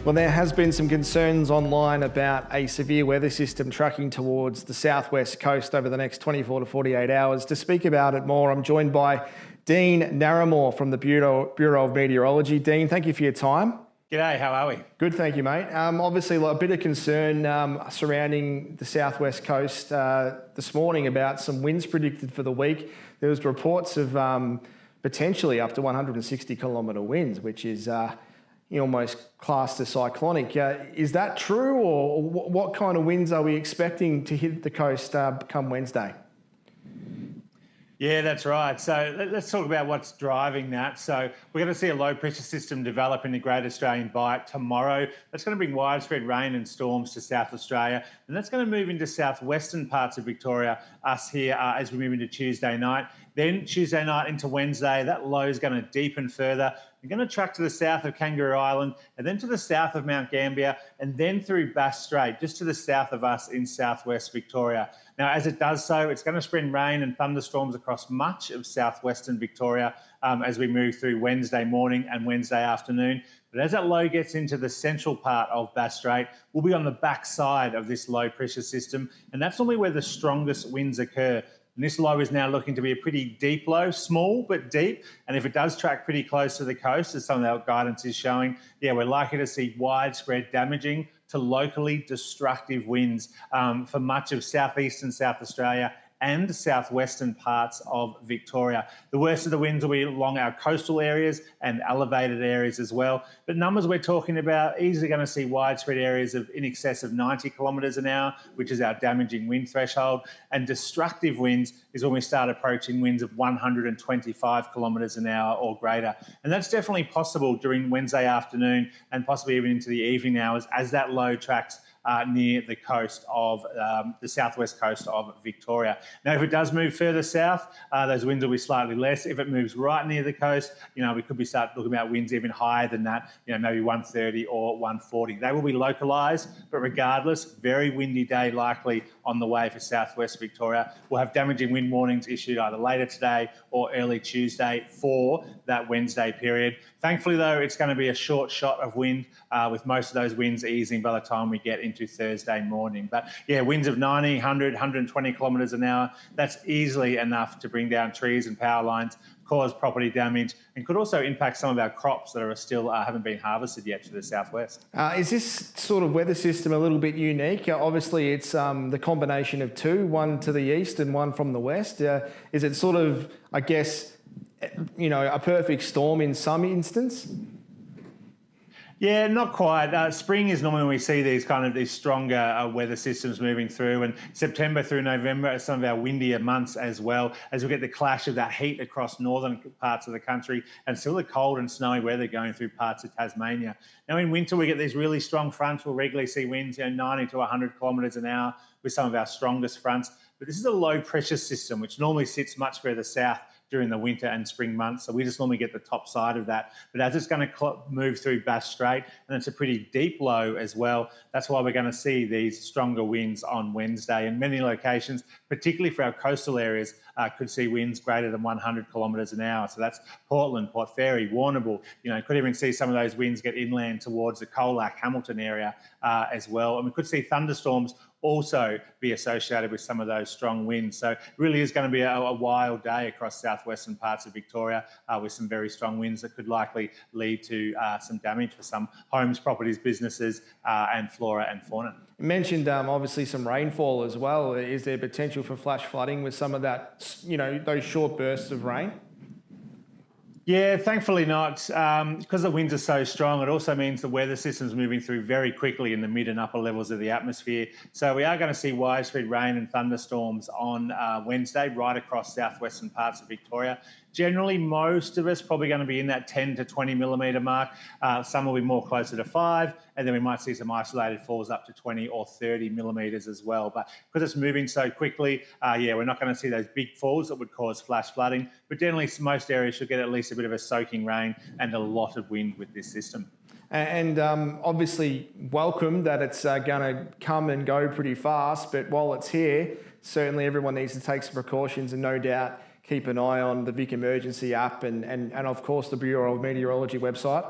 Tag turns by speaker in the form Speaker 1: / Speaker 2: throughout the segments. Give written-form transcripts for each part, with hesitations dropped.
Speaker 1: Well, there has been some concerns online about a severe weather system tracking towards the southwest coast over the next 24 to 48 hours. To speak about it more, I'm joined by Dean Narramore from the Bureau of Meteorology. Dean, thank you for your time.
Speaker 2: G'day, how are we?
Speaker 1: Good, thank you, mate. Obviously, a bit of concern surrounding the southwest coast this morning about some winds predicted for the week. There was reports of potentially up to 160 kilometre winds, which is almost classed as cyclonic. Is that true, or what kind of winds are we expecting to hit the coast come Wednesday?
Speaker 2: Yeah, that's right. So let's talk about what's driving that. So we're going to see a low pressure system develop in the Great Australian Bight tomorrow. That's going to bring widespread rain and storms to South Australia. And that's going to move into southwestern parts of Victoria, us here, as we move into Tuesday night. Then Tuesday night into Wednesday, that low is going to deepen further. We're going to track to the south of Kangaroo Island and then to the south of Mount Gambier and then through Bass Strait, just to the south of us in southwest Victoria. Now, as it does so, it's going to spread rain and thunderstorms across much of southwestern Victoria as we move through Wednesday morning and Wednesday afternoon. But as that low gets into the central part of Bass Strait, we'll be on the backside of this low pressure system, and that's normally where the strongest winds occur. And this low is now looking to be a pretty deep low, small but deep. And if it does track pretty close to the coast, as some of our guidance is showing, we're likely to see widespread damaging to locally destructive winds for much of southeastern South Australia and southwestern parts of Victoria. The worst of the winds will be along our coastal areas and elevated areas as well. But numbers we're talking about, easily going to see widespread areas of in excess of 90 kilometres an hour, which is our damaging wind threshold. And destructive winds is when we start approaching winds of 125 kilometres an hour or greater. And that's definitely possible during Wednesday afternoon and possibly even into the evening hours as that low tracks near the coast of the southwest coast of Victoria. Now, if it does move further south, those winds will be slightly less. If it moves right near the coast, we could be start looking about winds even higher than that, maybe 130 or 140. They will be localised, but regardless, very windy day likely on the way for southwest Victoria. We'll have damaging wind warnings issued either later today or early Tuesday for that Wednesday period. Thankfully, though, it's going to be a short shot of wind with most of those winds easing by the time we get into Thursday morning. But winds of 90, 100, 120 kilometres an hour, that's easily enough to bring down trees and power lines, cause property damage, and could also impact some of our crops that are still haven't been harvested yet to the southwest.
Speaker 1: Is this sort of weather system a little bit unique? Obviously, it's the combination of two, one to the east and one from the west. Is it sort of, I guess, a perfect storm in some instance?
Speaker 2: Yeah, not quite. Spring is normally when we see these stronger weather systems moving through, and September through November are some of our windier months as well, as we get the clash of that heat across northern parts of the country and still the cold and snowy weather going through parts of Tasmania. Now in winter, we get these really strong fronts. We'll regularly see winds 90 to 100 kilometres an hour with some of our strongest fronts. But this is a low pressure system, which normally sits much further south during the winter and spring months. So we just normally get the top side of that. But as it's going to move through Bass Strait, and it's a pretty deep low as well, that's why we're going to see these stronger winds on Wednesday. And many locations, particularly for our coastal areas, could see winds greater than 100 kilometres an hour. So that's Portland, Port Fairy, Warrnambool. Could even see some of those winds get inland towards the Colac, Hamilton area as well. And we could see thunderstorms also be associated with some of those strong winds. So it really is going to be a wild day across southwestern parts of Victoria with some very strong winds that could likely lead to some damage for some homes, properties, businesses and flora and fauna.
Speaker 1: You mentioned obviously some rainfall as well. Is there potential for flash flooding with some of that, those short bursts of rain?
Speaker 2: Yeah, thankfully not. Because the winds are so strong, it also means the weather system's moving through very quickly in the mid and upper levels of the atmosphere. So we are going to see widespread rain and thunderstorms on Wednesday right across southwestern parts of Victoria. Generally, most of us probably going to be in that 10 to 20 millimetre mark. Some will be more closer to 5, and then we might see some isolated falls up to 20 or 30 millimetres as well. But because it's moving so quickly, we're not going to see those big falls that would cause flash flooding. But generally, most areas should get at least a bit of a soaking rain and a lot of wind with this system.
Speaker 1: And obviously welcome that it's going to come and go pretty fast, but while it's here, certainly everyone needs to take some precautions and no doubt keep an eye on the Vic Emergency app and of course the Bureau of Meteorology website.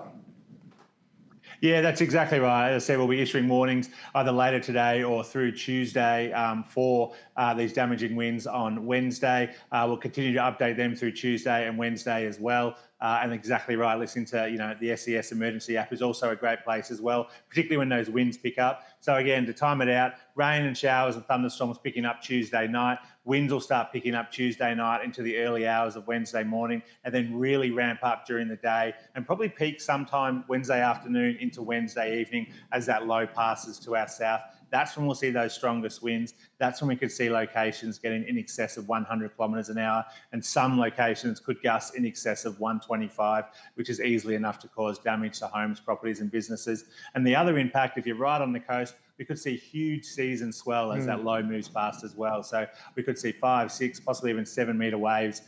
Speaker 2: Yeah, that's exactly right. As I said, we'll be issuing warnings either later today or through Tuesday for these damaging winds on Wednesday. We'll continue to update them through Tuesday and Wednesday as well. And exactly right, listening to the SES emergency app is also a great place as well, particularly when those winds pick up. So again, to time it out, rain and showers and thunderstorms picking up Tuesday night. Winds will start picking up Tuesday night into the early hours of Wednesday morning, and then really ramp up during the day and probably peak sometime Wednesday afternoon into Wednesday evening as that low passes to our south. That's when we'll see those strongest winds. That's when we could see locations getting in excess of 100 kilometres an hour, and some locations could gust in excess of 125, which is easily enough to cause damage to homes, properties and businesses. And the other impact, if you're right on the coast, we could see huge seas and swell as that low moves past as well. So we could see 5, 6, possibly even 7 metre waves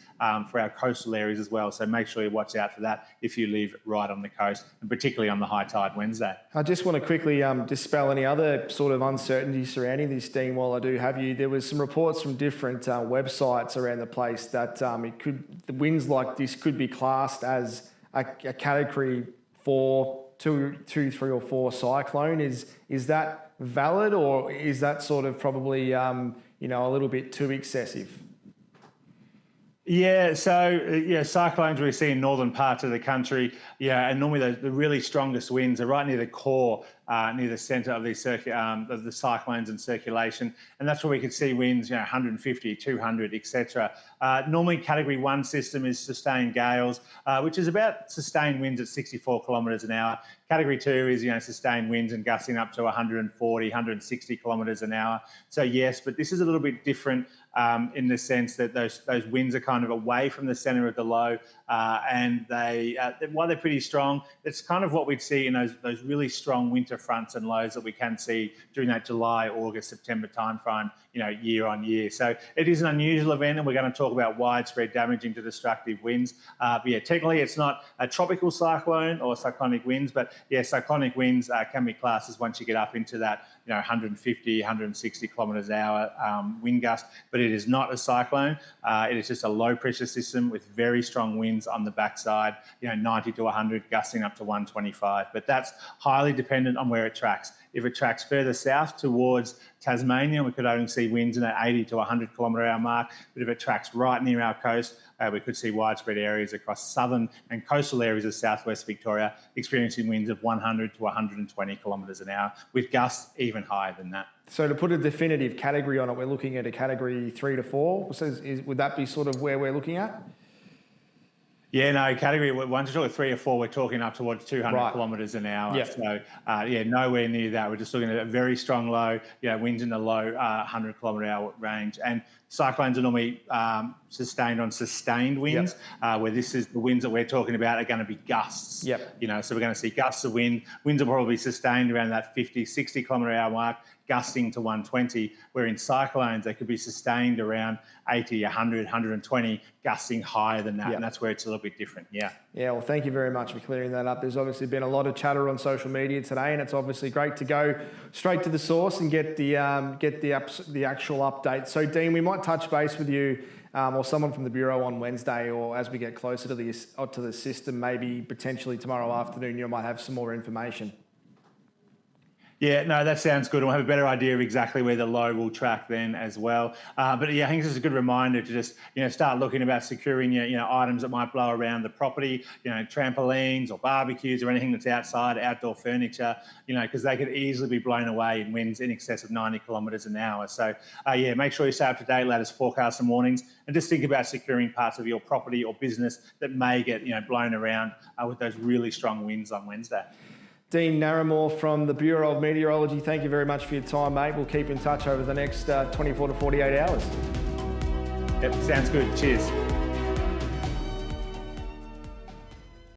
Speaker 2: for our coastal areas as well. So make sure you watch out for that if you live right on the coast, and particularly on the high tide Wednesday.
Speaker 1: I just want to quickly dispel any other sort of uncertainty surrounding this, Dean, while I do have you. There was some reports from different websites around the place that the winds like this could be classed as a category 4, 2, 3 or 4 cyclone. Is that valid, or is that sort of probably a little bit too excessive?
Speaker 2: Yeah, so cyclones we see in northern parts of the country, and normally the really strongest winds are right near the core, near the centre of of the cyclones in circulation, and that's where we could see winds, 150, 200, etc. Normally, Category 1 system is sustained gales, which is about sustained winds at 64 kilometres an hour. Category 2 is, sustained winds and gusting up to 140, 160 kilometres an hour. So yes, but this is a little bit different in the sense that those winds are kind of away from the centre of the low, and while they're pretty strong, it's kind of what we'd see in those really strong winter fronts and lows that we can see during that July, August, September timeframe, year on year. So it is an unusual event, and we're going to talk about widespread damaging to destructive winds. But yeah, technically it's not a tropical cyclone or cyclonic winds, but yeah, cyclonic winds can be classed as once you get up into that 150, 160 kilometres an hour wind gust, but it is not a cyclone. It is just a low pressure system with very strong winds on the backside, 90 to 100, gusting up to 125. But that's highly dependent on where it tracks. If it tracks further south towards Tasmania, we could only see winds in that 80 to 100 kilometre hour mark. But if it tracks right near our coast, we could see widespread areas across southern and coastal areas of southwest Victoria experiencing winds of 100 to 120 kilometres an hour, with gusts even higher than that.
Speaker 1: So to put a definitive category on it, we're looking at a category 3 to 4. So would that be sort of where we're looking at?
Speaker 2: Yeah, no, category 1 to 3 or 4, we're talking up towards 200 kilometres an hour.
Speaker 1: Yep.
Speaker 2: So, nowhere near that. We're just looking at a very strong low, winds in the low 100 kilometre hour range. And cyclones are normally sustained on sustained winds, where this is the winds that we're talking about are going to be gusts.
Speaker 1: Yep.
Speaker 2: So we're going to see gusts of wind. Winds will probably sustained around that 50, 60 kilometre hour mark, gusting to 120, where in cyclones they could be sustained around 80, 100, 120, gusting higher than that.
Speaker 1: Yep.
Speaker 2: And that's where it's a little bit different. Yeah, well,
Speaker 1: thank you very much for clearing that up. There's obviously been a lot of chatter on social media today, and it's obviously great to go straight to the source and get the actual update. So, Dean, we might touch base with you or someone from the Bureau on Wednesday, or as we get closer to the system, maybe potentially tomorrow afternoon, you might have some more information.
Speaker 2: Yeah, no, that sounds good. We'll have a better idea of exactly where the low will track then as well. But yeah, I think this is a good reminder to just, start looking about securing your, items that might blow around the property, trampolines or barbecues or anything that's outside, outdoor furniture, because they could easily be blown away in winds in excess of 90 kilometres an hour. So make sure you stay up to date, latest forecasts and warnings, and just think about securing parts of your property or business that may get, blown around with those really strong winds on Wednesday.
Speaker 1: Dean Narramore from the Bureau of Meteorology, thank you very much for your time, mate. We'll keep in touch over the next 24 to 48 hours.
Speaker 2: Yep, sounds good. Cheers.